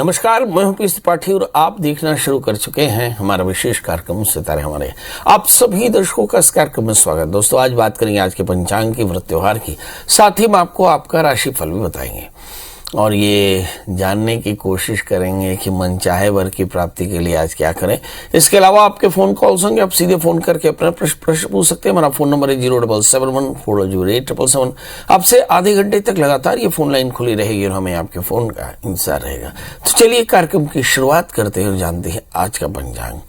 नमस्कार, मैं हूं पीएस त्रिपाठी और आप देखना शुरू कर चुके हैं हमारा विशेष कार्यक्रम सितारे हमारे। आप सभी दर्शकों का इस कार्यक्रम में स्वागत। दोस्तों, आज बात करेंगे आज के पंचांग की, व्रत त्योहार की, साथ ही हम आपको आपका राशिफल भी बताएंगे और ये जानने की कोशिश करेंगे कि मनचाहे वर की प्राप्ति के लिए आज क्या करें। इसके अलावा आपके फोन कॉल्स होंगे, आप सीधे फोन करके अपना प्रश्न पूछ सकते हैं। हमारा फोन नंबर है 077140877। आपसे आधे घंटे तक लगातार ये फोन लाइन खुली रहेगी और हमें आपके फोन का इंतजार रहेगा। तो चलिए कार्यक्रम की शुरुआत करते हैं और जानते हैं आज का पंचांग।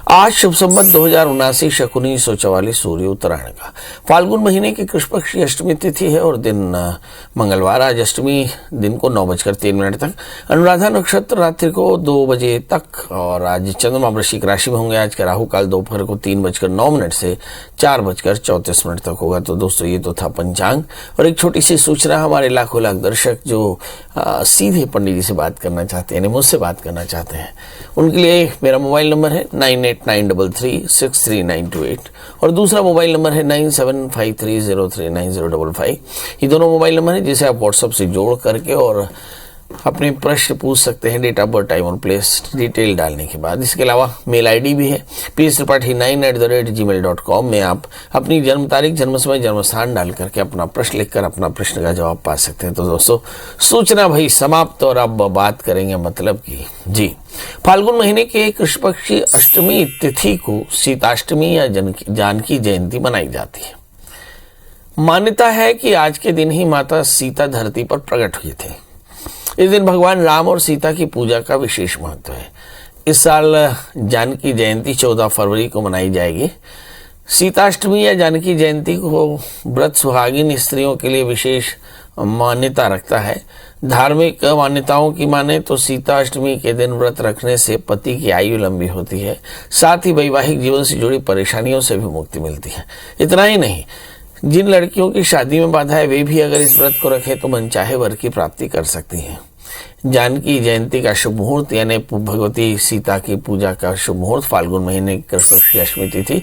आज शुभ संवत 2079 शक 1944 सूर्य उत्तरायण का फाल्गुन महीने की कृष्ण पक्ष की अष्टमी तिथि है और दिन मंगलवार। आज अष्टमी दिन को 9:03 तक, अनुराधा नक्षत्र रात्रि को 2 बजे तक और आज चंद्रमा वृश्चिक राशि में होंगे। आज का राहु काल दोपहर को 3:09 से 4:34 तक होगा। तो दोस्तों, ये तो था पंचांग और एक छोटी सी सूचना, हमारे लाखों लाख दर्शक जो सीधे पंडित जी से बात करना चाहते हैं, यानी मुझसे बात करना चाहते हैं, उनके लिए मेरा मोबाइल नंबर है 9893363928 और दूसरा मोबाइल नंबर है 9753039055। ये दोनों मोबाइल नंबर है जिसे आप व्हाट्सएप से जोड़ करके और अपने प्रश्न पूछ सकते हैं, डेट ऑफ बर्थ, टाइम और प्लेस डिटेल डालने के बाद। इसके अलावा मेल आईडी भी है pstripathi9@gmail.com में आप अपनी जन्म तारीख, जन्म समय, जन्म स्थान डाल करके अपना प्रश्न लिखकर अपना प्रश्न का जवाब पा सकते हैं। तो दोस्तों, सूचना भाई समाप्त और अब बात करेंगे मतलब की जी। फाल्गुन महीने के कृष्ण पक्ष की अष्टमी तिथि को सीताष्टमी या जानकी जयंती मनाई जाती है। मान्यता है कि आज के दिन ही माता सीता धरती पर प्रकट हुए थे। इस दिन भगवान राम और सीता की पूजा का विशेष महत्व है। इस साल जानकी जयंती 14 फरवरी को मनाई जाएगी। सीताष्टमी या जानकी जयंती को व्रत सुहागिन स्त्रियों के लिए विशेष मान्यता रखता है। धार्मिक मान्यताओं की माने तो सीताष्टमी के दिन व्रत रखने से पति की आयु लंबी होती है, साथ ही वैवाहिक जीवन से जुड़ी परेशानियों से भी मुक्ति मिलती है। इतना ही नहीं, जिन लड़कियों की शादी में बाधा है वे भी अगर इस व्रत को रखें तो मनचाहे वर की प्राप्ति कर सकती हैं। जानकी जयंती का शुभ मुहूर्त यानी भगवती सीता की पूजा का शुभ मुहूर्त फाल्गुन महीने की कृष्ण पक्ष की अष्टमी तिथि,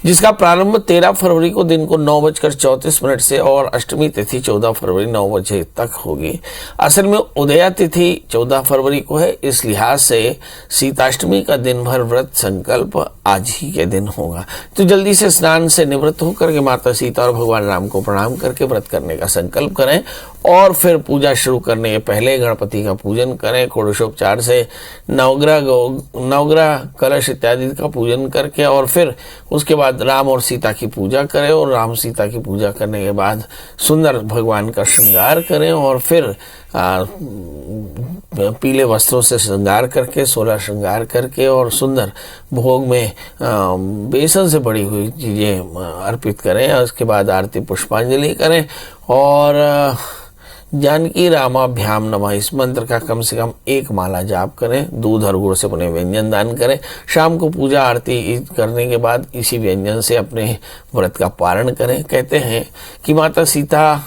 जिसका प्रारंभ 13 फरवरी को दिन को 9:34 से और अष्टमी तिथि 14 फरवरी 9 बजे तक होगी। असल में उदया तिथि 14 फरवरी को है, इस लिहाज से सीताष्टमी का दिन भर व्रत संकल्प आज ही के दिन होगा। तो जल्दी से स्नान से निवृत्त होकर के माता सीता और भगवान राम को प्रणाम करके व्रत करने का संकल्प करें और फिर पूजा शुरू करने के पहले गणपति का पूजन करें। षोडशोपचार से नवग्रह कलश इत्यादि का पूजन करके और फिर उसके बाद राम और सीता की पूजा करें और राम सीता की पूजा करने के बाद सुंदर भगवान का श्रृंगार करें और फिर पीले वस्त्रों से श्रृंगार करके 16 श्रृंगार करके और सुंदर भोग में बेसन से बड़ी हुई चीजें अर्पित करें। उसके बाद आरती पुष्पांजलि करें और जानकी रामाभ्याम नमः इस मंत्र का कम से कम 1 माला जाप करें। दूध और गुड़ से बने व्यंजन दान करें। शाम को पूजा आरती करने के बाद इसी व्यंजन से अपने व्रत का पारण करें। कहते हैं कि माता सीता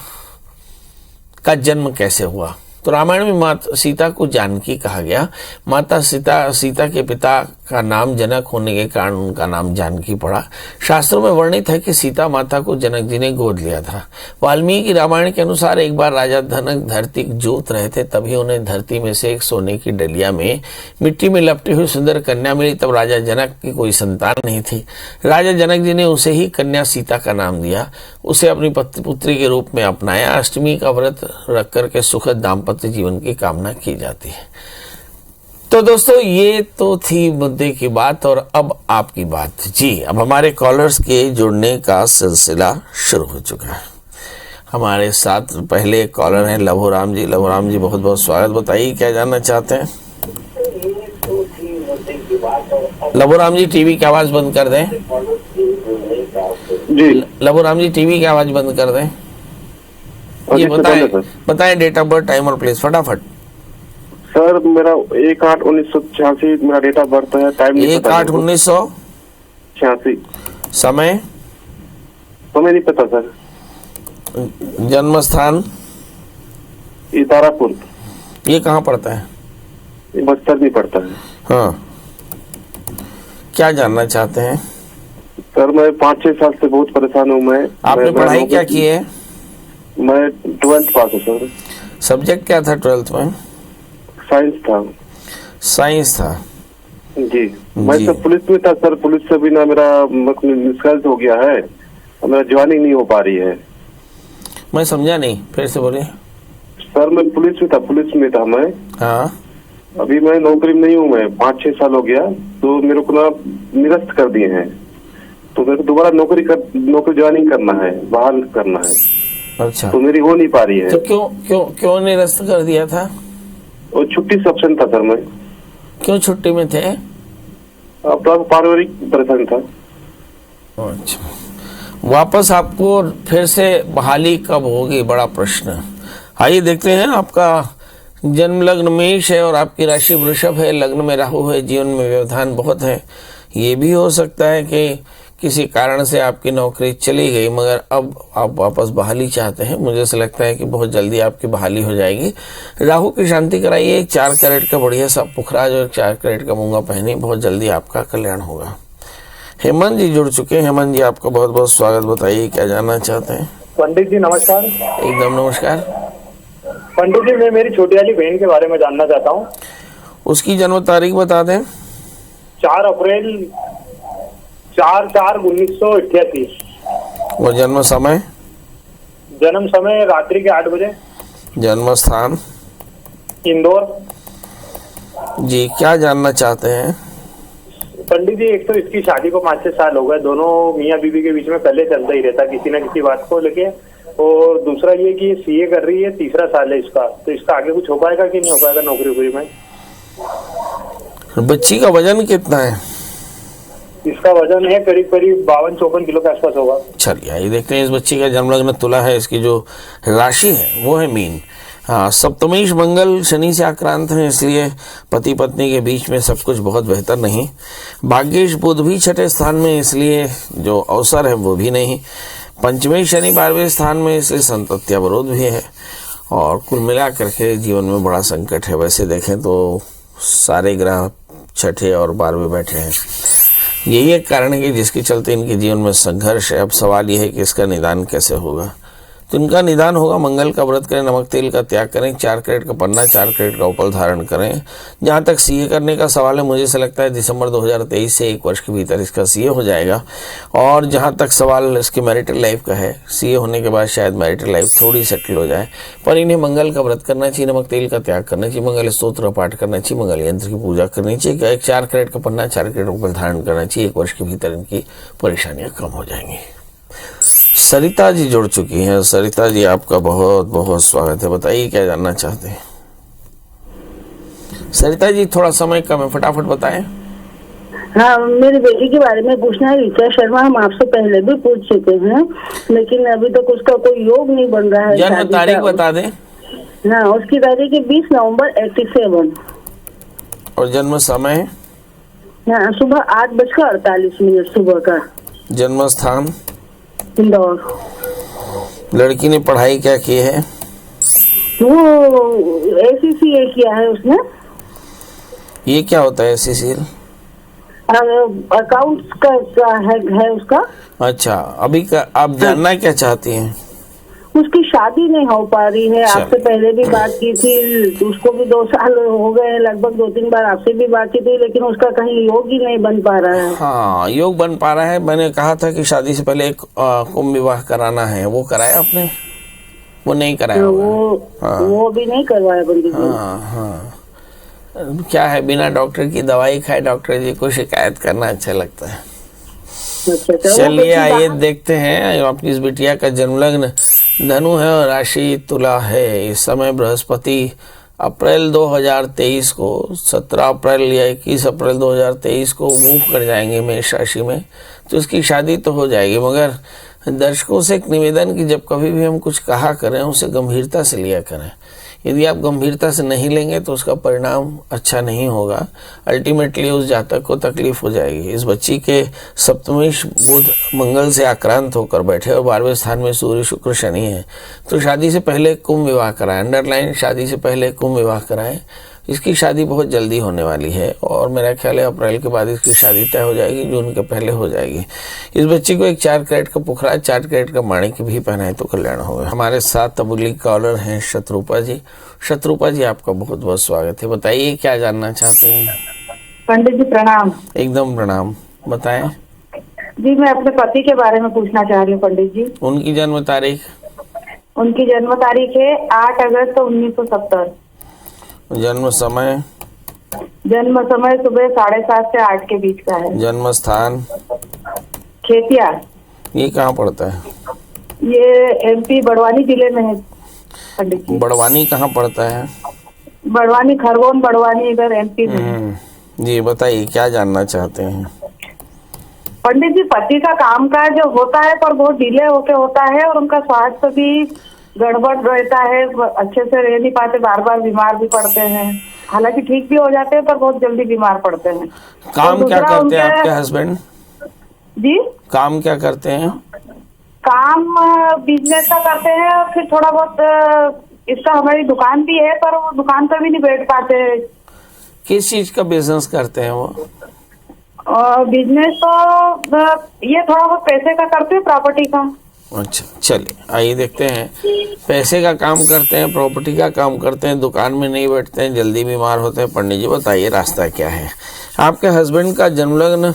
का जन्म कैसे हुआ, तो रामायण में माता सीता को जानकी कहा गया। माता सीता के पिता का नाम जनक होने के कारण उनका नाम जानकी पड़ा। शास्त्रों में वर्णित है कि सीता माता को जनक जी ने गोद लिया था। वाल्मीकि रामायण के अनुसार एक बार राजा जनक धरती जोत रहे थे, तभी उन्हें धरती में से एक सोने की डलिया में मिट्टी में लपटी हुई सुंदर कन्या मिली। तब राजा जनक की कोई संतान नहीं थी। राजा जनक जी ने उसे ही कन्या सीता का नाम दिया, उसे अपनी पुत्री के रूप में अपनाया। अष्टमी का व्रत रख करके सुखद दाम्पत्य जीवन की कामना की जाती है। तो दोस्तों, ये तो थी मुद्दे की बात और अब आपकी बात जी। अब हमारे कॉलर्स के जुड़ने का सिलसिला शुरू हो चुका है। हमारे साथ पहले कॉलर हैं लभोराम जी। लभोराम जी, बहुत बहुत स्वागत। बताइए क्या जानना चाहते हैं। लभोराम जी, टीवी की आवाज बंद कर दें जी। लभोराम जी, टीवी की आवाज बंद कर दें। ये बताएं डेट ऑफ बर्थ, टाइम और प्लेस फटाफट। सर, मेरा 1/8/1986 मेरा डेट ऑफ बर्थ है। टाइम 1/8/1986। समय नहीं पता सर। जन्म स्थान तारापुर। ये कहाँ पड़ता है? ये बस्तर में पड़ता है। हाँ, क्या जानना चाहते हैं? सर, मैं 5-6 साल से बहुत परेशान हूँ। आपने पढ़ाई क्या की है? मैं 12th पास हूँ सर। सब्जेक्ट क्या था 12th में? साइंस था। साइंस था। जी। मैं जी। तो पुलिस में था सर, पुलिस से भी ना मेरा निष्कासित हो गया है, मेरा ज्वाइनिंग नहीं हो पा रही है। मैं समझा नहीं, फिर से बोलिए। सर मैं पुलिस में था मैं। हाँ। अभी मैं नौकरी में नहीं हूँ, मैं 5-6 साल हो गया, तो मेरे को ना निरस्त कर दिए हैं, तो मेरे को दोबारा नौकरी ज्वाइनिंग करना है, बहाल करना है, अच्छा, तो मेरी हो नहीं पा रही है। तो क्यों क्यों क्यों निरस्त कर दिया था? और छुट्टी से ऑप्शन था सर, मैं क्यों छुट्टी में थे? अपना पारिवारिक परेशानी था। अच्छा, वापस आपको फिर से बहाली कब होगी, बड़ा प्रश्न। आइए देखते हैं। आपका जन्म लग्न मेष है और आपकी राशि वृषभ है, लग्न में राहु है, जीवन में व्यवधान बहुत है। ये भी हो सकता है कि किसी कारण से आपकी नौकरी चली गई, मगर अब आप वापस बहाली चाहते हैं। मुझे ऐसा लगता है कि बहुत जल्दी आपकी बहाली हो जाएगी। राहु की शांति कराइए, एक 4 कैरेट का बढ़िया सा पुखराज और 4 कैरेट का मूंगा पहनिए, बहुत जल्दी आपका कल्याण होगा। हेमंत जी जुड़ चुके हैं। हेमंत जी आपका बहुत बहुत स्वागत। बताइए क्या जानना चाहते हैं? पंडित जी नमस्कार। एकदम नमस्कार। पंडित जी मैं मेरी छोटी वाली बहन के बारे में जानना चाहता हूँ। उसकी जन्म तारीख बता दें। 4 अप्रैल 4/4/1988। और जन्म समय? जन्म समय रात्रि के 8 बजे। जन्म स्थान? इंदौर। जी, क्या जानना चाहते हैं? पंडित जी एक तो इसकी शादी को 5-6 साल हो गए, दोनों मियाँ बीवी के बीच में पहले चलता ही रहता किसी न किसी बात को लेके, और दूसरा ये कि ये सीए कर रही है, तीसरा साल है इसका, तो इसका आगे कुछ हो पाएगा कि नहीं हो पाएगा नौकरी वोकरी में? बच्ची का वजन कितना है? इसका वजन है करीब 52-54 किलो के आसपास होगा। चलिए ये देखते हैं। इस बच्ची का जन्म लग्न तुला है, इसकी जो राशि है वो है मीन। हाँ, सप्तमेश मंगल शनि से आक्रांत है, इसलिए पति पत्नी के बीच में सब कुछ बहुत बेहतर नहीं। भाग्येश बुध भी 6ठे स्थान में, इसलिए जो अवसर है वो भी नहीं। पंचमेश शनि 12वें स्थान में, इसलिए संतति अवरोध भी है। और कुल मिला करके जीवन में बड़ा संकट है। वैसे देखें तो सारे ग्रह 6ठे और 12वें बैठे हैं। यही एक कारण है कि जिसके चलते इनके जीवन में संघर्ष है। अब सवाल यह है कि इसका निदान कैसे होगा। तो इनका निदान होगा, मंगल का व्रत करें, नमक तेल का त्याग करें, 4 कैरेट का पन्ना, 4 कैरेट का उपल धारण करें। जहाँ तक सीए करने का सवाल है, मुझे ऐसा लगता है दिसंबर 2023 से 1 वर्ष के भीतर इसका सीए हो जाएगा। और जहाँ तक सवाल इसके मैरिटल लाइफ का है, सीए होने के बाद शायद मैरिटल लाइफ थोड़ी सेटल हो जाए, पर इन्हें मंगल का व्रत करना चाहिए, नमक तेल का त्याग करना चाहिए, मंगल स्तोत्र पाठ करना चाहिए, मंगल यंत्र की पूजा करनी चाहिए, 4 कैरेट का पन्ना, 4 कैरेट उपल धारण करना चाहिए। 1 वर्ष के भीतर इनकी परेशानियाँ कम हो जाएंगी। सरिता जी जुड़ चुकी हैं। सरिता जी आपका बहुत बहुत स्वागत है। बताइए क्या जानना चाहते हैं? सरिता जी थोड़ा समय कम है, फटाफट बताएं। हाँ, मेरी बेटी के बारे में पूछना है। ऋचा शर्मा, हम आपसे पहले भी पूछ चुके हैं, लेकिन अभी तक उसका कोई योग नहीं बन रहा है। जन्म तारीख बता दें। हाँ, उसकी तारीख है 20 नवंबर 87। और जन्म समय? हाँ, सुबह 8:48 सुबह का। जन्म स्थान? इंदौर। लड़की ने पढ़ाई क्या की है? वो ACCA किया है उसने। ये क्या होता है ACCA? अकाउंट्स का है उसका। अच्छा, अभी का आप जानना क्या चाहती हैं? उसकी शादी नहीं हो पा रही है। आपसे पहले भी बात की थी, उसको भी 2 साल हो गए, लगभग 2-3 बार आपसे भी बात की थी, लेकिन उसका कहीं योग ही नहीं बन पा रहा है। हाँ, योग बन पा रहा है। मैंने कहा था कि शादी से पहले एक कुंभ विवाह कराना है, वो कराया आपने? वो नहीं कराया होगा। वो भी नहीं करवाया पंडित जी। हाँ, क्या है, बिना डॉक्टर की दवाई खाए डॉक्टर जी को शिकायत करना अच्छा लगता है। चलिए आइए देखते हैं। आपकी इस बिटिया का जन्म लग्न धनु है और राशि तुला है। इस समय बृहस्पति अप्रैल 2023 को 17 अप्रैल या 21 अप्रैल 2023 को मूव कर जाएंगे मेष राशि में, तो इसकी शादी तो हो जाएगी। मगर दर्शकों से एक निवेदन कि जब कभी भी हम कुछ कहा करें उसे गंभीरता से लिया करें। यदि आप गंभीरता से नहीं लेंगे तो उसका परिणाम अच्छा नहीं होगा। अल्टीमेटली उस जातक को तकलीफ हो जाएगी। इस बच्ची के सप्तमेश बुध मंगल से आक्रांत होकर बैठे और 12वें स्थान में सूर्य शुक्र शनि है, तो शादी से पहले कुंभ विवाह कराएं। अंडरलाइन, शादी से पहले कुंभ विवाह कराएं। इसकी शादी बहुत जल्दी होने वाली है और मेरा ख्याल है अप्रैल के बाद इसकी शादी तय हो जाएगी, जून के पहले हो जाएगी। इस बच्चे को एक 4 कैरेट का पुखराज, 4 कैरेट का माणिक भी पहनाए तो कल्याण होगा। हमारे साथ अगली कॉलर हैं शत्रुपा जी। शत्रुपा जी, आपका बहुत बहुत स्वागत है। बताइए क्या जानना चाहते हैं? पंडित जी प्रणाम। एकदम प्रणाम, बताएं। जी मैं अपने पति के बारे में पूछना चाह रही हूँ पंडित जी। उनकी जन्म तारीख? उनकी जन्म तारीख है 8 अगस्त 1970। जन्म समय? जन्म समय सुबह 7:30 से 8 के बीच का है। जन्म स्थान? खेतिया। ये कहाँ पड़ता है? ये एमपी बड़वानी जिले में है पंडित जी। बड़वानी कहाँ पड़ता है? बड़वानी, खरगोन बड़वानी, इधर एमपी में। जी बताइए क्या जानना चाहते हैं? पंडित जी पति का कामकाज होता है पर बहुत डिले होके होता है और उनका स्वास्थ्य भी गड़बड़ रहता है, अच्छे से रह नहीं पाते, बार बार बीमार भी पड़ते हैं। हालांकि ठीक भी हो जाते हैं पर बहुत जल्दी बीमार पड़ते हैं। काम क्या करते हैं आपके हस्बैंड? जी काम क्या करते हैं? काम बिजनेस का करते हैं और फिर थोड़ा बहुत इसका हमारी दुकान भी है पर वो दुकान पर भी नहीं बैठ पाते। किस चीज का बिजनेस करते हैं वो? बिजनेस तो ये थोड़ा बहुत पैसे का करते हैं, प्रॉपर्टी का। अच्छा चलिए आइए देखते हैं। पैसे का काम करते हैं, प्रॉपर्टी का काम करते हैं, दुकान में नहीं बैठते हैं, जल्दी बीमार होते हैं। पंडित जी बताइए रास्ता क्या है? आपके हस्बैंड का जन्मलग्न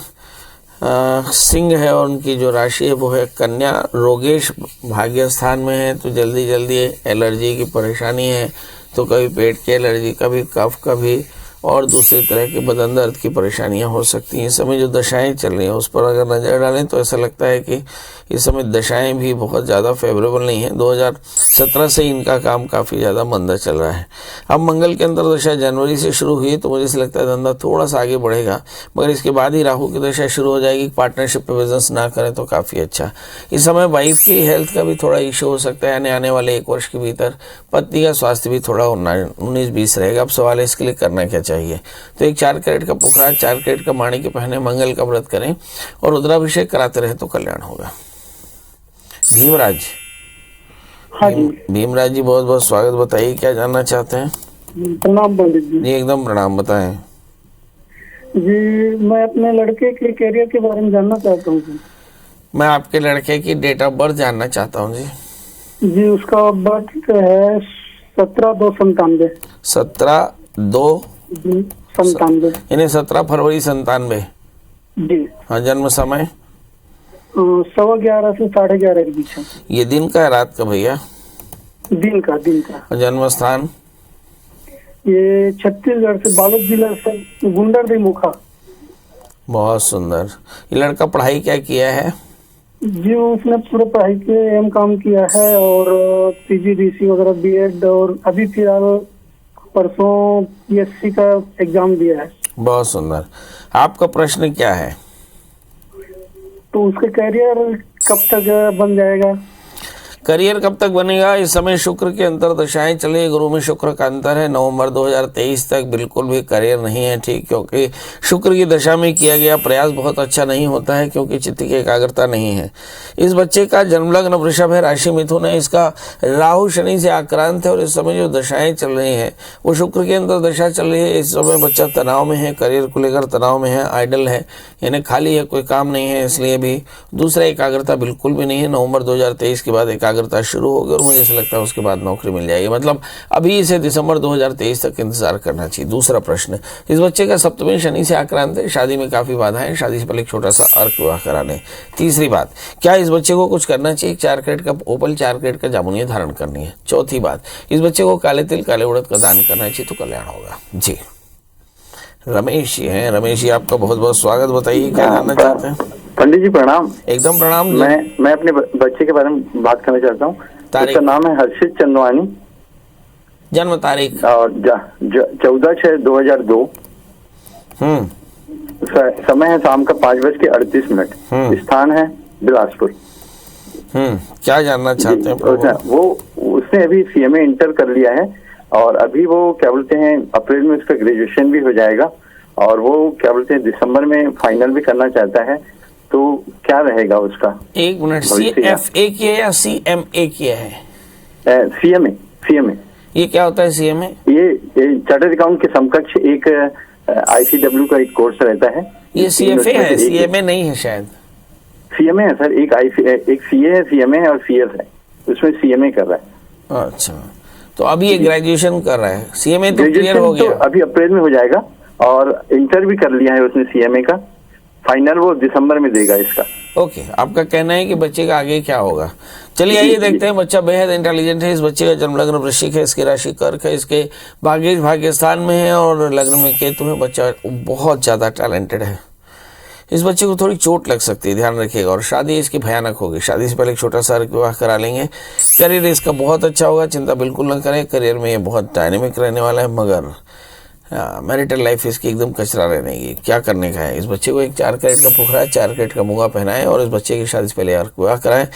सिंह है और उनकी जो राशि है वो है कन्या। रोगेश भाग्य स्थान में है तो जल्दी जल्दी एलर्जी की परेशानी है, तो कभी पेट की एलर्जी, कभी कफ, कभी और दूसरी तरह के बदन दर्द की परेशानियां हो सकती हैं। इस समय जो दशाएं चल रही हैं उस पर अगर नज़र डालें तो ऐसा लगता है कि इस समय दशाएं भी बहुत ज़्यादा फेवरेबल नहीं है। 2017 से इनका काम काफ़ी ज़्यादा मंदा चल रहा है। अब मंगल के अंदर दशा जनवरी से शुरू हुई तो मुझे से लगता है धंधा थोड़ा सा आगे बढ़ेगा, मगर इसके बाद ही राहु की दशा शुरू हो जाएगी। पार्टनरशिप पे बिजनेस ना करें तो काफ़ी अच्छा। इस समय वाइफ की हेल्थ का भी थोड़ा इशू हो सकता है, यानी आने वाले 1 वर्ष के भीतर पत्नी का स्वास्थ्य भी थोड़ा 19-20 रहेगा। अब सवाल है इसके लिए करना क्या चाहिए? तो एक 4 कैरेट का पुखराज, 4 कैरेट का माणिक के पहने, मंगल का व्रत करें और रुद्राभिषेक कराते रहे तो कल्याण होगा। भीमराज। हाँ जी। भीमराज जी बहुत बहुत स्वागत। बताइए क्या जानना चाहते हैं? प्रणाम पंडित जी। जी एकदम प्रणाम, बताएं। जी मैं अपने लड़के के करियर के बारे में जानना चाहता हूँ जी। मैं आपके लड़के की डेट ऑफ बर्थ जानना चाहता हूँ जी। जी उसका बर्थ है 17/2/97। 17/2/97, यानी 17 फरवरी 97। जी हाँ, जन्म समय? 11:15 से 11:30 के बीच। ये दिन का है रात का भैया? दिन का। और जन्म स्थान? ये छत्तीसगढ़ से बालोद जिला से गुंडरदेव मुखा। बहुत सुंदर। ये लड़का पढ़ाई क्या किया है? जी उसने पूरा पढ़ाई के M.Com किया है और PGDC वगैरह B.Ed और अभी फिलहाल परसों PSC का एग्जाम दिया है। बहुत सुंदर। आपका प्रश्न क्या है? तो उसका करियर कब तक बन जाएगा? करियर कब तक बनेगा? इस समय शुक्र की अंतर दशाएं चल रही, गुरु में शुक्र का अंतर है। नवंबर 2023 तक बिल्कुल भी करियर नहीं है ठीक, क्योंकि शुक्र की दशा में किया गया प्रयास बहुत अच्छा नहीं होता है, क्योंकि चित्त की एकाग्रता नहीं है। इस बच्चे का जन्मलग्न वृषभ है, राशि मिथुन है, इसका राहु शनि से आक्रांत है और इस समय जो दशाएं चल रही हैं वो शुक्र की अंतर दशा चल रही है। इस समय बच्चा तनाव में है, करियर को लेकर तनाव में है, आइडल है, यानी खाली है, कोई काम नहीं है, इसलिए भी। दूसरा, एकाग्रता बिल्कुल भी नहीं है। नवंबर 2023 के बाद एकाग्रता शुरू होगी और मुझे ऐसा लगता है उसके बाद नौकरी मिल जाएगी। मतलब अभी से दिसंबर 2023 तक इंतजार करना चाहिए। दूसरा प्रश्न, इस बच्चे का सप्तमी शनि से आक्रांत है, शादी में काफी बाधा है, शादी से पहले एक छोटा सा अर्क विवाह करा लें। तीसरी बात, क्या इस बच्चे को कुछ करना चाहिए? 4 कैरेट का ओपल, 4 कैरेट का जामुनिया धारण करनी है। चौथी बात, इस बच्चे को काले तिल, काले उड़द का दान करना चाहिए तो कल्याण होगा। जी रमेश जी हैं। रमेश जी आपका बहुत बहुत स्वागत। बताइए क्या जानना चाहते हैं? पंडित जी प्रणाम। एकदम प्रणाम। मैं अपने बच्चे के बारे में बात करना चाहता हूँ। उसका नाम है हर्षित चंदवानी। जन्म तारीख? और 14/6/2002। समय है शाम का 5:38। स्थान है बिलासपुर। क्या जानना चाहते हैं? वो उसने अभी CMA इंटर कर लिया है और अभी वो क्या बोलते हैं अप्रैल में उसका ग्रेजुएशन भी हो जाएगा और वो क्या बोलते हैं दिसंबर में फाइनल भी करना चाहता है, तो क्या रहेगा उसका? एक मिनट, CFA किया है या CMA किया है? CMA। ये क्या होता है CMA? ये चार्टर्ड अकाउंट के समकक्ष एक ICW का एक कोर्स रहता है। ये CFA है, CMA नहीं है शायद। CMA है सर, एक CA है, CMA है और CS है, उसमें CMA कर रहा है। अच्छा, तो अभी ये ग्रेजुएशन कर रहा है, CMA तो क्लियर हो गया, तो अभी अप्रैल में हो जाएगा, और इंटर भी कर लिया है उसने CMA का, फाइनल वो दिसंबर में देगा इसका। ओके, आपका कहना है कि बच्चे का आगे क्या होगा। चलिए आइए देखते हैं। बच्चा बेहद इंटेलिजेंट है। इस बच्चे का जन्म लग्न वृश्चिक है, इसकी राशि कर्क है, इसके भाग्य स्थान में है और लग्न में केतु है। बच्चा बहुत ज़्यादा टैलेंटेड है। इस बच्चे को थोड़ी चोट लग सकती है, ध्यान रखिएगा, और शादी इसकी भयानक होगी। शादी से पहले एक छोटा सा विवाह करा लेंगे। करियर इसका बहुत अच्छा होगा, चिंता बिल्कुल न करें। करियर में ये बहुत डायनेमिक रहने वाला है, मगर मैरिटल लाइफ इसकी एकदम कचरा रहने। क्या करने का है, इस बच्चे को एक 4 कैरेट का पुखरा, 4 कैरेट का मूंगा पहनाएं और इस बच्चे की शादी से पहले विवाह कराएं।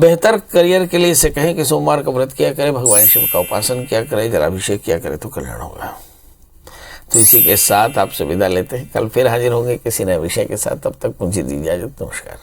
बेहतर करियर के लिए इसे कहें कि सोमवार का व्रत किया करे, भगवान शिव का उपासन किया करे, जलाभिषेक किया करे तो कल्याण होगा। तो इसी के साथ आपसे विदा लेते हैं। कल फिर हाजिर होंगे किसी नए विषय के साथ। तब तक मुझे दी इजाजत। नमस्कार।